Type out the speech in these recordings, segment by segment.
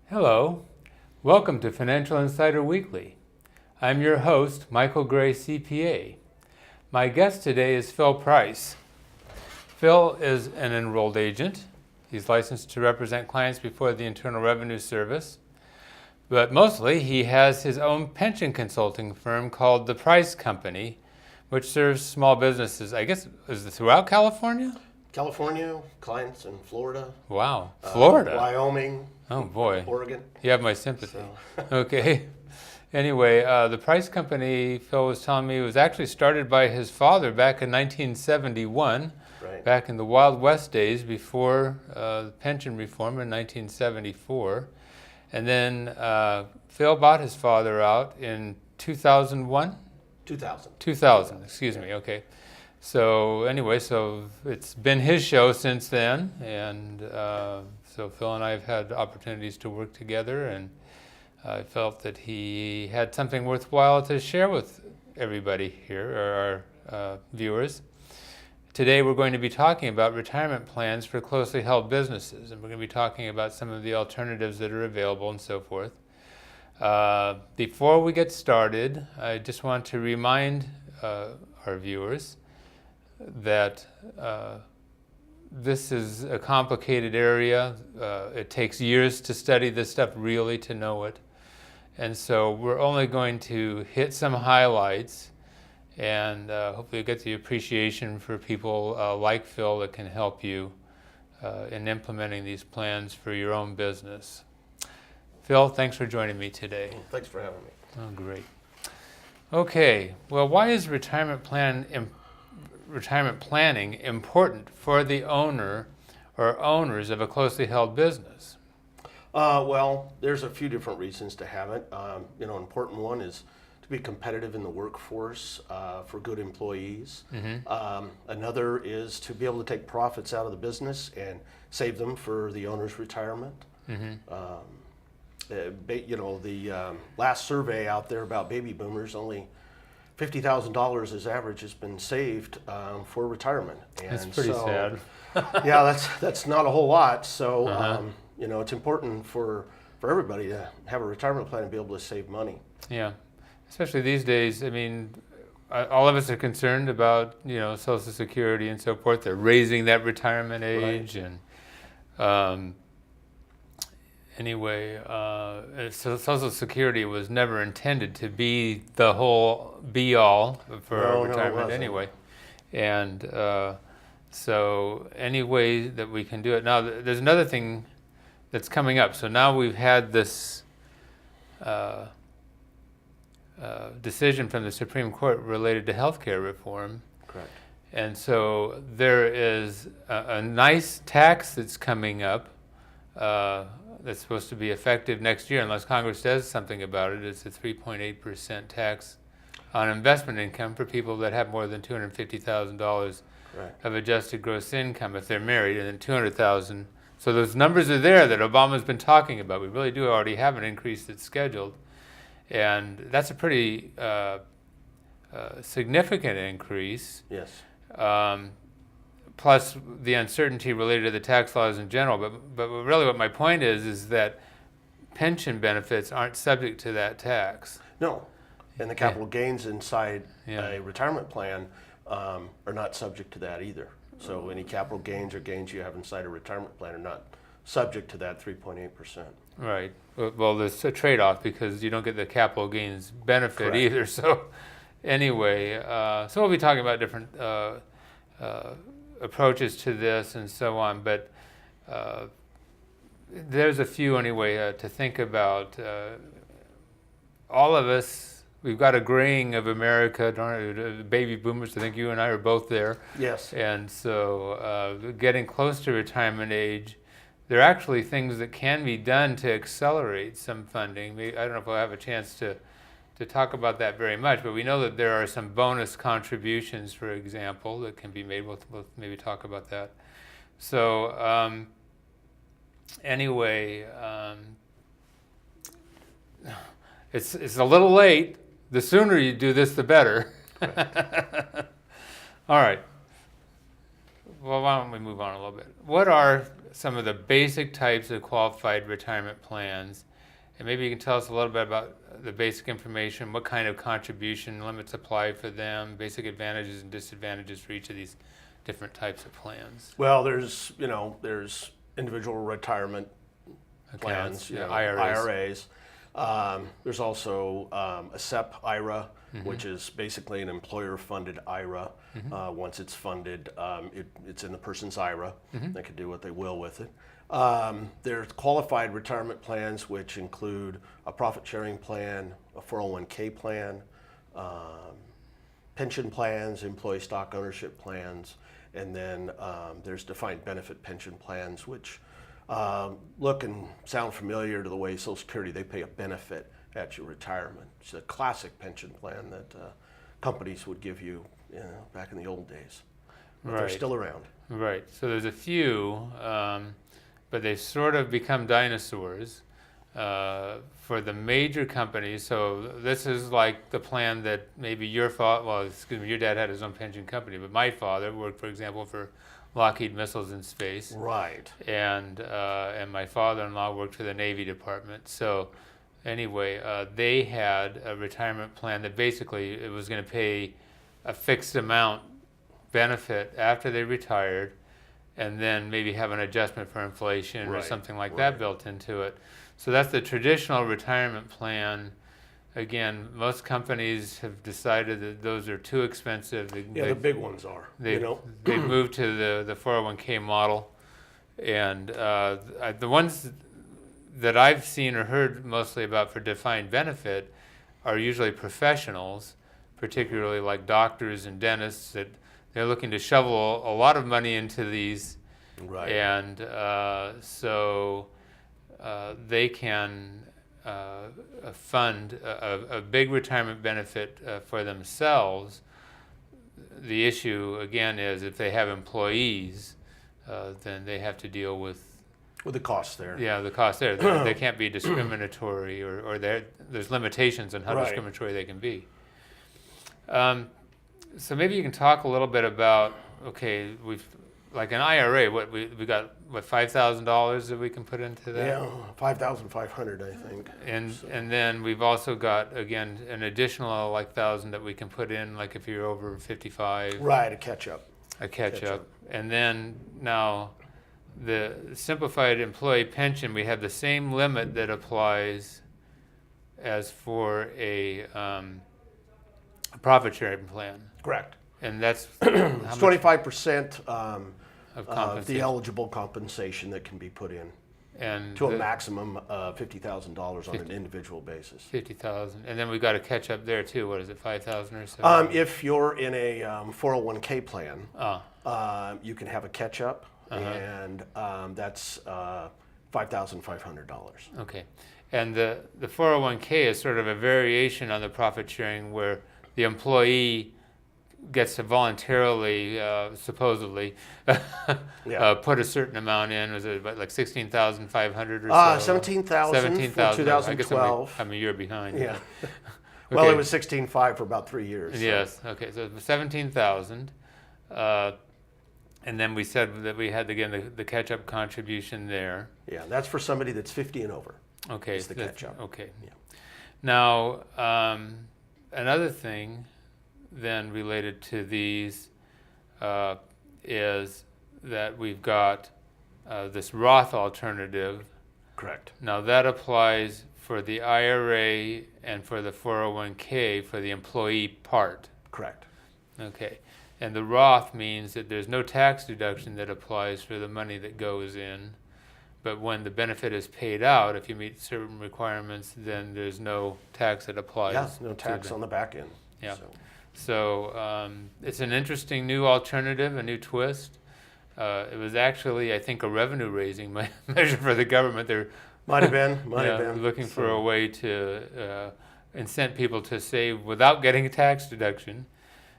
Hello, welcome to Financial Insider Weekly. I'm your host, Michael Gray, CPA. My guest today is Phil Price. Phil is an enrolled agent. He's licensed to represent clients before the Internal Revenue Service, but mostly he has his own pension consulting firm called The Price Company, which serves small businesses, I guess, is it throughout California? California, clients in Florida, Wow, Florida. Wyoming, Oh boy, Oregon. you have my sympathy. So, Okay. Anyway, the Price Company, Phil was telling me, was actually started by his father back in 1971, right. back in the Wild West days before the pension reform in 1974. And then Phil bought his father out in 2001? 2000. 2000, excuse me, okay. So anyway, so it's been his show since then, and so Phil and I have had opportunities to work together, and I felt that he had something worthwhile to share with everybody here, or our viewers. Today we're going to be talking about retirement plans for closely held businesses, and we're going to be talking about some of the alternatives that are available and so forth. Before we get started, I just want to remind our viewers that this is a complicated area. It takes years to study this stuff really to know it. And so we're only going to hit some highlights and hopefully get the appreciation for people like Phil that can help you in implementing these plans for your own business. Phil, thanks for joining me today. Thanks for having me. Oh, great. Okay, well, why is retirement planning important for the owner or owners of a closely held business? Well, there's a few different reasons to have it. An important one is to be competitive in the workforce for good employees. Another is to be able to take profits out of the business and save them for the owner's retirement. The last survey out there about baby boomers, only $50,000 as average has been saved for retirement. And That's pretty sad. Yeah, that's not a whole lot. So it's important for everybody to have a retirement plan and be able to save money. Yeah, especially these days. I mean, all of us are concerned about Social Security and so forth. They're raising that retirement age, and anyway, so Social Security was never intended to be the whole be-all for retirement anyway. And so any way that we can do it. Now, there's another thing that's coming up. So now we've had this decision from the Supreme Court related to healthcare reform. Correct. And so there is a nice tax that's coming up that's supposed to be effective next year, unless Congress does something about it. It's a 3.8% tax on investment income for people that have more than $250,000 of adjusted gross income if they're married, and then $200,000. So those numbers are there that Obama's been talking about. We really do already have an increase that's scheduled, and that's a pretty significant increase. Yes. Plus the uncertainty related to the tax laws in general. But really what my point is that pension benefits aren't subject to that tax. No. And the capital gains inside a retirement plan are not subject to that either. So any capital gains or gains you have inside a retirement plan are not subject to that 3.8%. Right. Well, there's a trade-off because you don't get the capital gains benefit either. So anyway, so we'll be talking about different approaches to this and so on, but there's a few anyway to think about. All of us, we've got a graying of America, baby boomers. I think you and I are both there. Yes. And so getting close to retirement age, there are actually things that can be done to accelerate some funding. I don't know if we'll have a chance to talk about that very much, but we know that there are some bonus contributions, for example, that can be made. We'll maybe talk about that. So anyway, it's a little late. The sooner you do this, the better. All right. well, why don't we move on a little bit? What are some of the basic types of qualified retirement plans? And maybe you can tell us a little bit about the basic information, what kind of contribution limits apply for them, basic advantages and disadvantages for each of these different types of plans. Well, there's individual retirement plans, Accounts, IRAs. There's also a SEP IRA, which is basically an employer-funded IRA. Once it's funded, it's in the person's IRA. They can do what they will with it. There's qualified retirement plans, which include a profit-sharing plan, a 401k plan, pension plans, employee stock ownership plans, and then there's defined benefit pension plans, which look and sound familiar to the way Social Security, they pay a benefit at your retirement. It's a classic pension plan that companies would give you, back in the old days. But they're still around. Right. So there's a few, but they've sort of become dinosaurs for the major companies. So this is like the plan that maybe your your dad had his own pension company, but my father worked, for example, for Lockheed Missiles in Space. Right. And my father-in-law worked for the Navy Department. So anyway, they had a retirement plan that basically it was going to pay a fixed amount benefit after they retired, and then maybe have an adjustment for inflation or something like that built into it. So that's the traditional retirement plan. Again, most companies have decided that those are too expensive. The big ones are. They've moved to the 401k model. And the ones that I've seen or heard mostly about for defined benefit are usually professionals, particularly like doctors and dentists, that they're looking to shovel a lot of money into these. Right. And so they can fund a big retirement benefit for themselves. The issue, again, is if they have employees, then they have to deal with the costs there. Yeah, the cost there. They can't be discriminatory, or there's limitations on how discriminatory they can be. So maybe you can talk a little bit about, okay, like an IRA, we got $5,000 that we can put into that? Yeah, $5,500, I think. And then we've also got, again, an additional like 1,000 that we can put in, like if you're over 55. Right, a catch-up. A catch-up. And then now the simplified employee pension, we have the same limit that applies as for a profit sharing plan. Correct. And that's It's 25% of the eligible compensation that can be put in, and to a maximum of $50,000 on an individual basis. 50,000, and then we got to catch up there too. What is it, 5,000 or so? If you're in a 401k plan, you can have a catch-up, and that's $5,500. Okay, and the 401k is sort of a variation on the profit sharing, where the employee gets to voluntarily, supposedly, put a certain amount in. Was it about like 16,500 or so? 17,000 for 2012. I'm a year behind. Yeah. Well, it was 16,500 for about 3 years. So. Yes. Okay. So 17,000, and then we said that we had again the catch-up contribution there. Yeah, that's for somebody that's 50 and over. Okay. It's the catch-up. Okay. Yeah. Now, another thing then related to these is that we've got this Roth alternative. Correct. Now that applies for the IRA and for the 401k for the employee part. Correct. Okay. And the Roth means that there's no tax deduction that applies for the money that goes in, but when the benefit is paid out, if you meet certain requirements, then there's no tax that applies. Yeah, no tax on the back end. Yeah. So it's an interesting new alternative, a new twist. It was actually, I think, a revenue-raising measure for the government. They're might have been looking for a way to incent people to save without getting a tax deduction.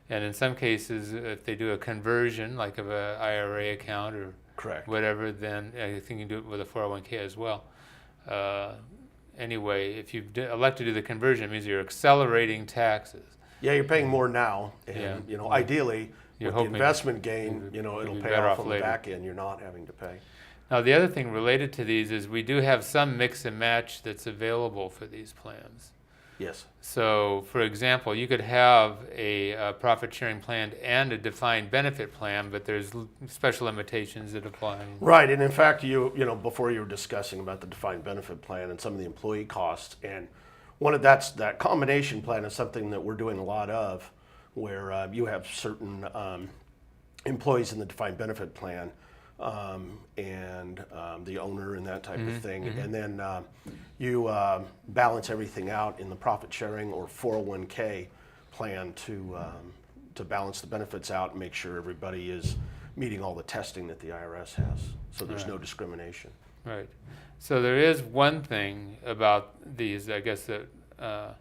And in some cases, if they do a conversion, like of an IRA account or whatever, then I think you can do it with a 401k as well. Anyway, if you elect to do the conversion, it means you're accelerating taxes. Yeah, you're paying more now, and ideally, You're With the hoping investment gain, you'd it'll be pay better off off on later. the back end. You're not having to pay. Now, the other thing related to these is we do have some mix and match that's available for these plans. Yes. So, for example, you could have a profit sharing plan and a defined benefit plan, but there's special limitations that apply. Right, and in fact, before you were discussing about the defined benefit plan and some of the employee costs, and that combination plan is something that we're doing a lot of, where you have certain employees in the defined benefit plan, and the owner and that type of thing, and then you balance everything out in the profit sharing or 401k plan to balance the benefits out and make sure everybody is meeting all the testing that the IRS has, so there's no discrimination. Right. So there is one thing about these, I guess that I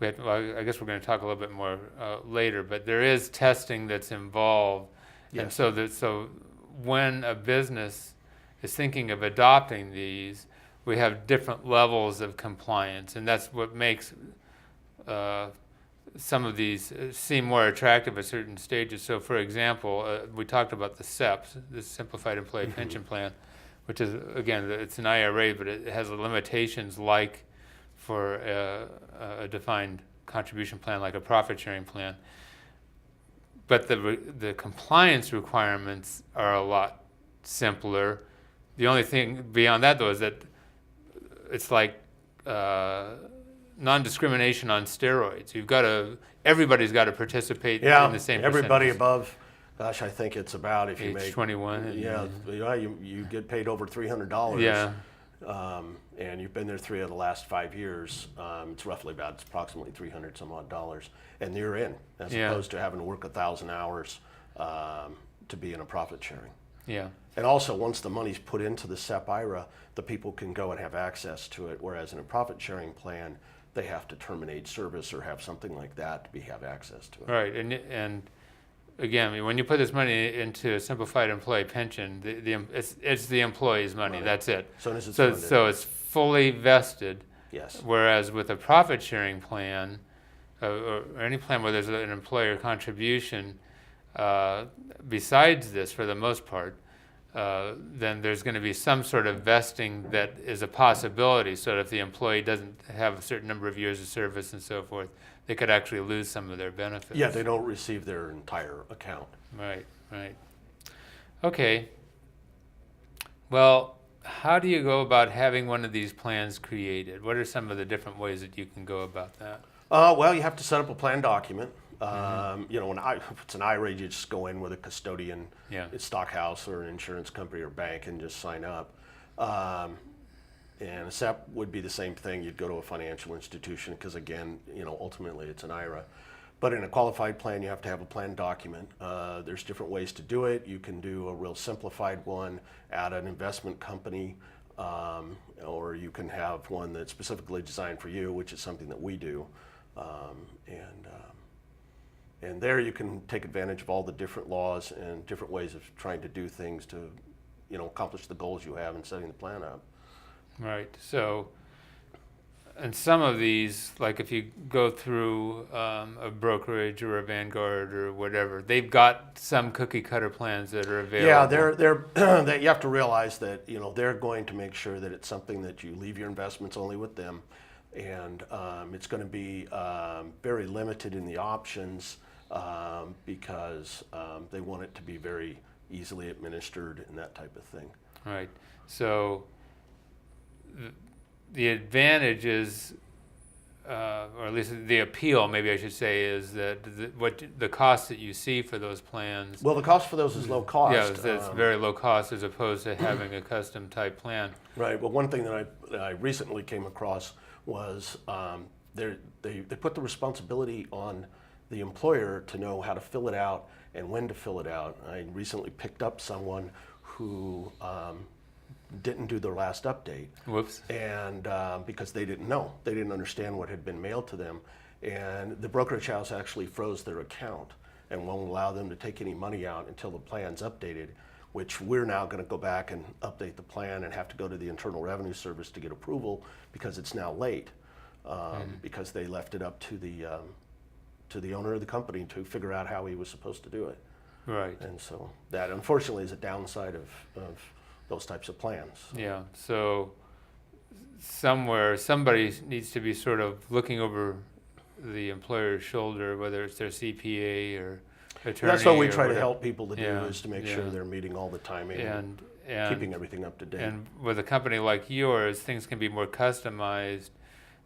guess we're going to talk a little bit more later, but there is testing that's involved, and Yes. so when a business is thinking of adopting these, we have different levels of compliance, and that's what makes some of these seem more attractive at certain stages. So, for example, we talked about the SEPs, the Simplified Employee Pension Plan, which is, again, it's an IRA, but it has limitations like for a defined contribution plan, like a profit sharing plan. But the compliance requirements are a lot simpler. The only thing beyond that, though, is that it's like non-discrimination on steroids. Everybody's got to participate in the same everybody percentages. above, gosh, I think it's about if you Age make 21. you get paid over $300. Yeah. And you've been there 3 of the last 5 years. It's approximately $300 some odd dollars, and you're in, as opposed to having to work 1,000 hours to be in a profit sharing. Yeah. And also, once the money's put into the SEP IRA, the people can go and have access to it. Whereas in a profit sharing plan, they have to terminate service or have something like that to have access to it. Right. And again, when you put this money into a simplified employee pension, it's the employee's money. That's it. So as it's So funded. so it's fully vested. Yes. Whereas with a profit sharing plan, or any plan where there's an employer contribution, besides this, for the most part, then there's going to be some sort of vesting that is a possibility. So that if the employee doesn't have a certain number of years of service and so forth, they could actually lose some of their benefits. Yeah, they don't receive their entire account. Right, right. Okay. Well, how do you go about having one of these plans created? What are some of the different ways that you can go about that? Well, you have to set up a plan document. If it's an IRA, you just go in with a custodian, it's Stockhouse or an insurance company or bank, and just sign up. And a SEP would be the same thing. You'd go to a financial institution because, again, ultimately it's an IRA. But in a qualified plan, you have to have a plan document. There's different ways to do it. You can do a real simplified one, add an investment company, or you can have one that's specifically designed for you, which is something that we do. And there you can take advantage of all the different laws and different ways of trying to do things to, accomplish the goals you have in setting the plan up. Right. So, and some of these, like if you go through a brokerage or a Vanguard or whatever, they've got some cookie cutter plans that are available. Yeah, they're that you have to realize that they're going to make sure that it's something that you leave your investments only with them, and it's going to be very limited in the options because they want it to be very easily administered and that type of thing. Right. So the advantage is, or at least the appeal, maybe I should say, is that the cost that you see for those plans. Well, the cost for those is low cost. Yeah, it's very low cost as opposed to having a custom type plan. Right. Well, one thing that I recently came across was they put the responsibility on the employer to know how to fill it out and when to fill it out. I recently picked up someone who didn't do their last update. Whoops. And because they didn't know, they didn't understand what had been mailed to them, and the brokerage house actually froze their account and won't allow them to take any money out until the plan's updated, which we're now going to go back and update the plan and have to go to the Internal Revenue Service to get approval because it's now late, because they left it up to the owner of the company to figure out how he was supposed to do it. Right. And so that unfortunately is a downside of those types of plans. Yeah. So somewhere somebody needs to be sort of looking over the employer's shoulder, whether it's their CPA or attorney. That's what we or try to whatever. help people to do, Yeah, is to make yeah. sure they're meeting all the timing and keeping everything up to date. And with a company like yours, things can be more customized.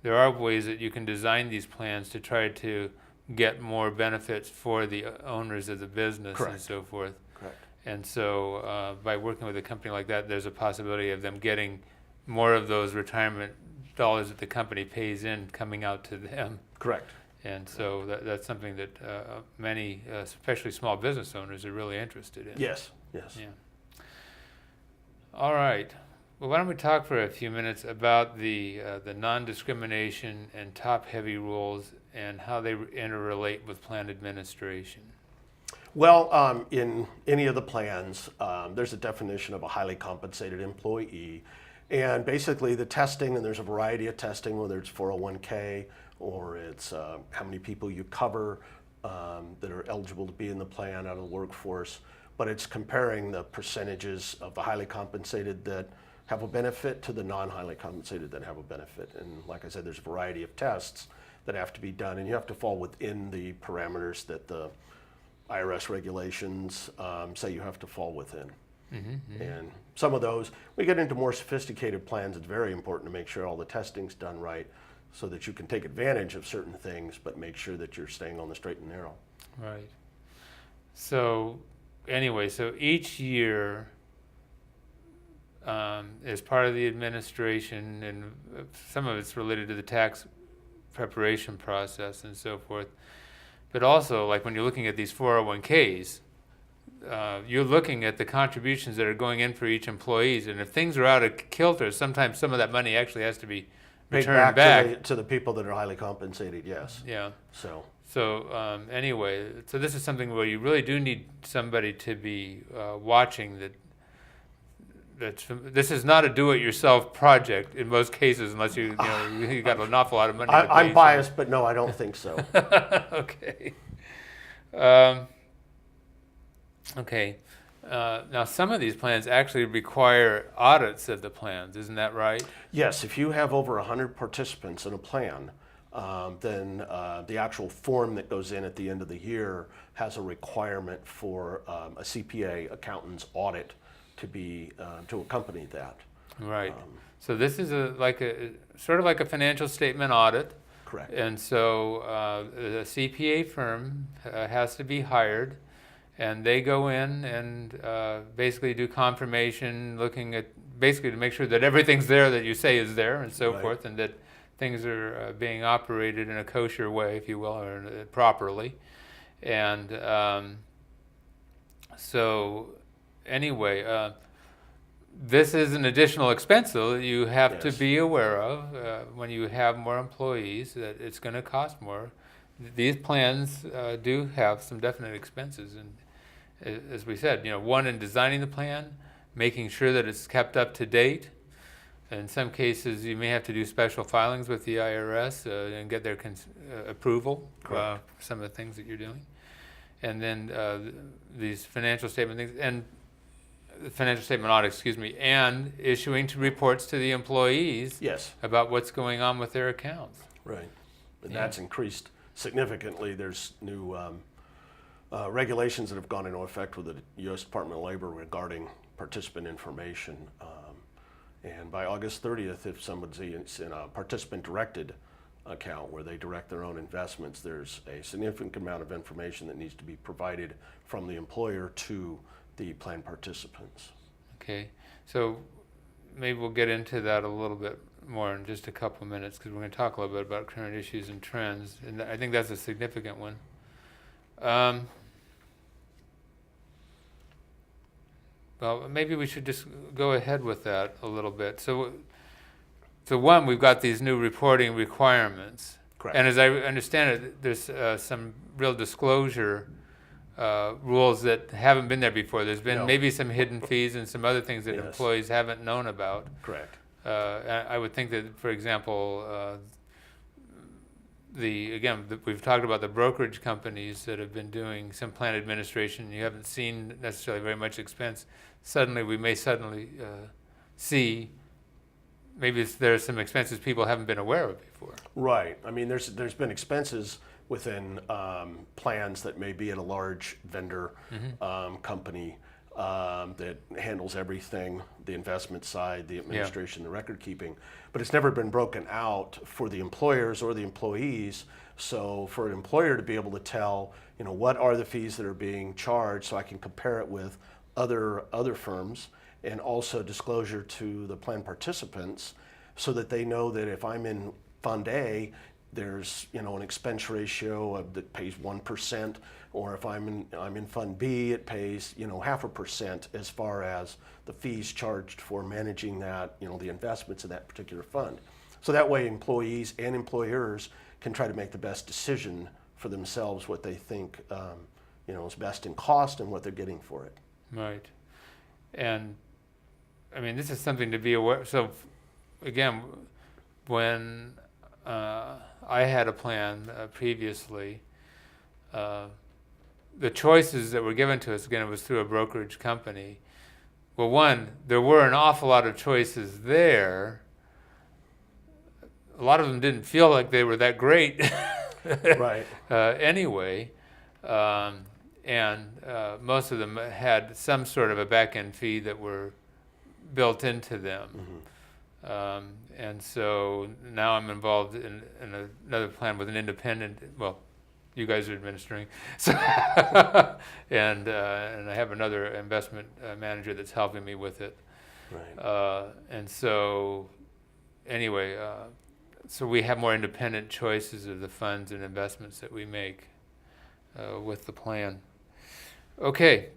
There are ways that you can design these plans to try to get more benefits for the owners of the business and Correct. so forth. Correct. And so by working with a company like that, there's a possibility of them getting more of those retirement dollars that the company pays in coming out to them. Correct. And so that's something that many, especially small business owners, are really interested in. Yes. Yes. Yeah. All right. Well, why don't we talk for a few minutes about the non-discrimination and top-heavy rules and how they interrelate with plan administration? Well, in any of the plans, there's a definition of a highly compensated employee. And basically the testing, and there's a variety of testing, whether it's 401k or it's how many people you cover that are eligible to be in the plan out of the workforce. But it's comparing the percentages of the highly compensated that have a benefit to the non-highly compensated that have a benefit. And like I said, there's a variety of tests that have to be done, and you have to fall within the parameters that the IRS regulations say you have to fall within. And some of those, we get into more sophisticated plans, it's very important to make sure all the testing's done right so that you can take advantage of certain things, but make sure that you're staying on the straight and narrow. Right. So anyway, so each year, as part of the administration, and some of it's related to the tax preparation process and so forth, but also like when you're looking at these 401ks, you're looking at the contributions that are going in for each employees, and if things are out of kilter, sometimes some of that money actually has to be returned back. To the people that are highly compensated, yes. Yeah. So Anyway, so this is something where you really do need somebody to be watching that. This is not a do-it-yourself project in most cases, unless you got an awful lot of money. to pay I'm biased, but no, I don't think so. Okay. Okay. Now, some of these plans actually require audits of the plans. Isn't that right? Yes, if you have over 100 participants in a plan, then the actual form that goes in at the end of the year has a requirement for a CPA accountant's audit to be to accompany that. Right. So this is sort of like a financial statement audit. Correct. And so a CPA firm has to be hired, and they go in and basically do confirmation, looking at basically to make sure that everything's there that you say is there and so Right. forth, and that things are being operated in a kosher way, if you will, or properly. And so anyway, this is an additional expense, though, that you have to Yes. be aware of when you have more employees, that it's going to cost more. These plans do have some definite expenses, and as we said, one, in designing the plan, making sure that it's kept up to date. In some cases, you may have to do special filings with the IRS and get their approval for some of the things that you're doing. And then these financial statement things, and financial statement audit, and issuing reports to the employees Yes. about what's going on with their accounts. Right. And Yeah. that's increased significantly. There's new regulations that have gone into effect with the U.S. Department of Labor regarding participant information. And by August 30th, if somebody's in a participant-directed account where they direct their own investments, there's a significant amount of information that needs to be provided from the employer to the plan participants. Okay, so maybe we'll get into that a little bit more in just a couple of minutes, because we're going to talk a little bit about current issues and trends, and I think that's a significant one. Well, maybe we should just go ahead with that a little bit. So one, we've got these new reporting requirements. Correct. And as I understand it, there's some real disclosure rules that haven't been there before. There's been No. maybe some hidden fees and some other things that Yes. employees haven't known about. Correct. I would think that, for example, we've talked about the brokerage companies that have been doing some plan administration. You haven't seen necessarily very much expense. We may suddenly see maybe there are some expenses people haven't been aware of before. Right. I mean, there's been expenses within plans that may be at a large vendor company that handles everything, the investment side, the administration, the record keeping, but it's never been broken out for the employers or the employees. So for an employer to be able to tell, what are the fees that are being charged, so I can compare it with other firms, and also disclosure to the plan participants, so that they know that if I'm in Fund A, there's an expense ratio that pays 1%, or if I'm in Fund B, it pays 0.5% as far as the fees charged for managing that, the investments in that particular fund. So that way employees and employers can try to make the best decision for themselves, what they think is best in cost and what they're getting for it. Right. And I mean, this is something to be aware. So again, when I had a plan previously, the choices that were given to us, again, it was through a brokerage company. Well, one, there were an awful lot of choices there. A lot of them didn't feel like they were that great. Right. Anyway, and most of them had some sort of a back-end fee that were built into them. And so now I'm involved in another plan with an independent, well, you guys are administering, so and I have another investment manager that's helping me with it. Right. And so anyway, so we have more independent choices of the funds and investments that we make with the plan. Okay.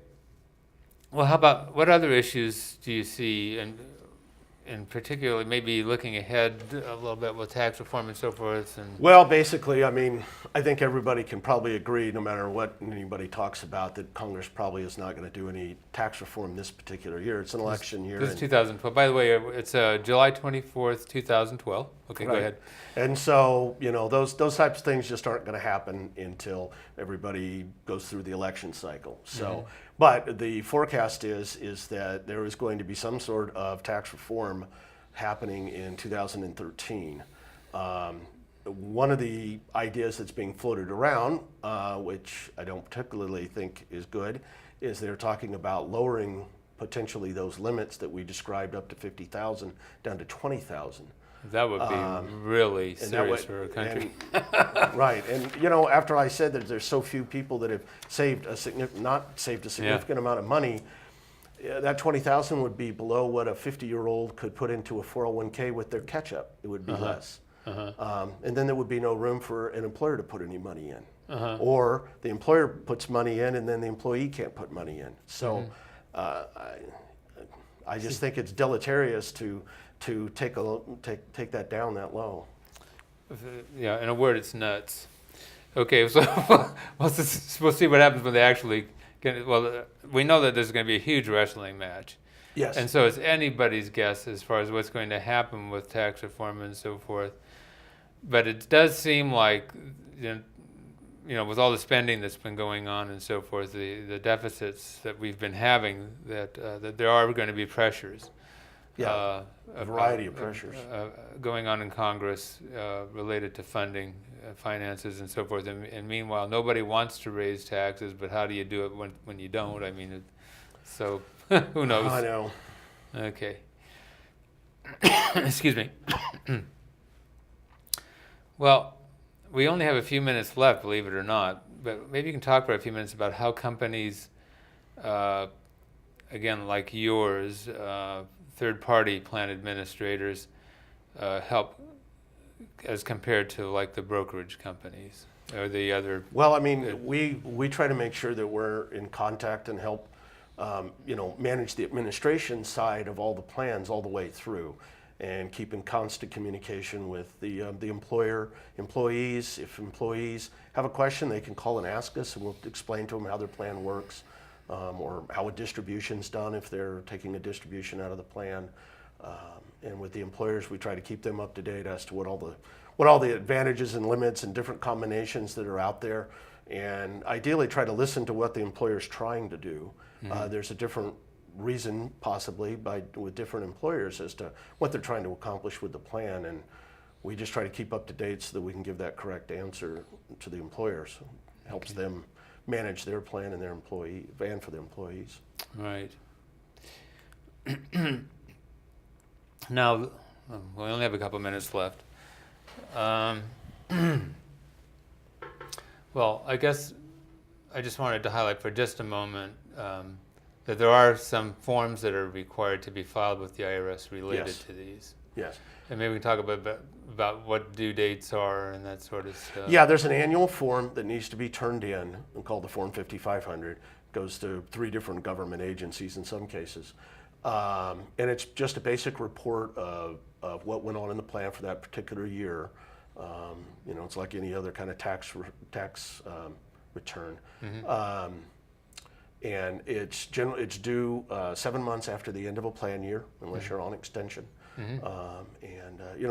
Well, how about, what other issues do you see, and particularly maybe looking ahead a little bit with tax reform and so forth? And Well, basically, I mean, I think everybody can probably agree, no matter what anybody talks about, that Congress probably is not going to do any tax reform this particular year. It's an election year. This is 2012. By the way, it's July 24th, 2012. Okay, Right. Go ahead. And so, those types of things just aren't going to happen until everybody goes through the election cycle. So, but the forecast is that there is going to be some sort of tax reform happening in 2013. One of the ideas that's being floated around, which I don't particularly think is good, is they're talking about lowering potentially those limits that we described up to 50,000 down to 20,000. That would be really serious for a country. Right, and after I said that there's so few people that have not saved a significant amount of money, that 20,000 would be below what a 50-year-old could put into a 401k with their catch-up. It would be less. And then there would be no room for an employer to put any money in. Or the employer puts money in and then the employee can't put money in. So I just think it's deleterious to take that down that low. Yeah, in a word, it's nuts. Okay, so we'll see what happens when they actually get. Well, we know that there's going to be a huge wrestling match. Yes. And so it's anybody's guess as far as what's going to happen with tax reform and so forth. But it does seem like, with all the spending that's been going on and so forth, the deficits that we've been having, that there are going to be pressures. Yeah, a variety of pressures going on in Congress related to funding, finances, and so forth. And meanwhile, nobody wants to raise taxes, but how do you do it when you don't? I mean, so who knows? I know. Okay. Excuse me. Well, we only have a few minutes left, believe it or not, but maybe you can talk for a few minutes about how companies, again, like yours, third-party plan administrators, help as compared to like the brokerage companies or the other. Well, I mean, we try to make sure that we're in contact and help, manage the administration side of all the plans all the way through, and keep in constant communication with the employer, employees. If employees have a question, they can call and ask us, and we'll explain to them how their plan works, or how a distribution's done if they're taking a distribution out of the plan. And with the employers, we try to keep them up to date as to what all the advantages and limits and different combinations that are out there, and ideally try to listen to what the employer's trying to do. There's a different reason possibly with different employers as to what they're trying to accomplish with the plan, and we just try to keep up to date so that we can give that correct answer to the employers. Helps them manage their plan and for the employees. Right. Now, we only have a couple minutes left. Well, I guess I just wanted to highlight for just a moment that there are some forms that are required to be filed with the IRS related Yes. to these. Yes. And maybe we can talk about what due dates are and that sort of stuff. Yeah, there's an annual form that needs to be turned in called the Form 5500. Goes to 3 different government agencies in some cases. And it's just a basic report of what went on in the plan for that particular year. It's like any other kind of tax return. And it's due 7 months after the end of a plan year, unless you're on extension.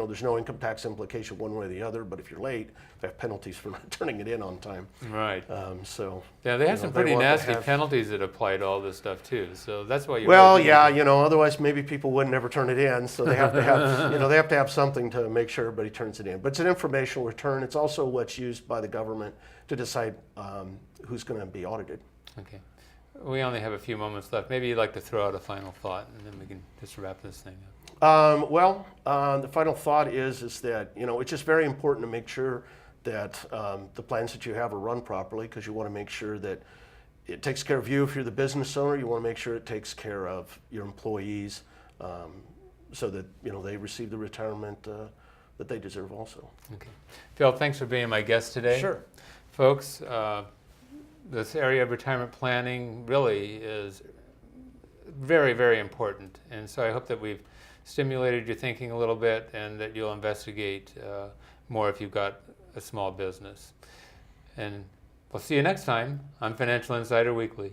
There's no income tax implication one way or the other, but if you're late, they have penalties for not turning it in on time. Right. Yeah, they have some pretty nasty penalties that apply to all this stuff too. So that's why you. Well, yeah, otherwise maybe people would never turn it in. So they have to have, they have to have something to make sure everybody turns it in. But it's an informational return. It's also what's used by the government to decide who's going to be audited. Okay. We only have a few moments left. Maybe you'd like to throw out a final thought, and then we can just wrap this thing up. The final thought is that it's just very important to make sure that the plans that you have are run properly, because you want to make sure that it takes care of you if you're the business owner. You want to make sure it takes care of your employees, so that they receive the retirement that they deserve also. Okay, Phil, thanks for being my guest today. Sure, folks. This area of retirement planning really is very, very important. And so I hope that we've stimulated your thinking a little bit, and that you'll investigate more if you've got a small business. And we'll see you next time on Financial Insider Weekly.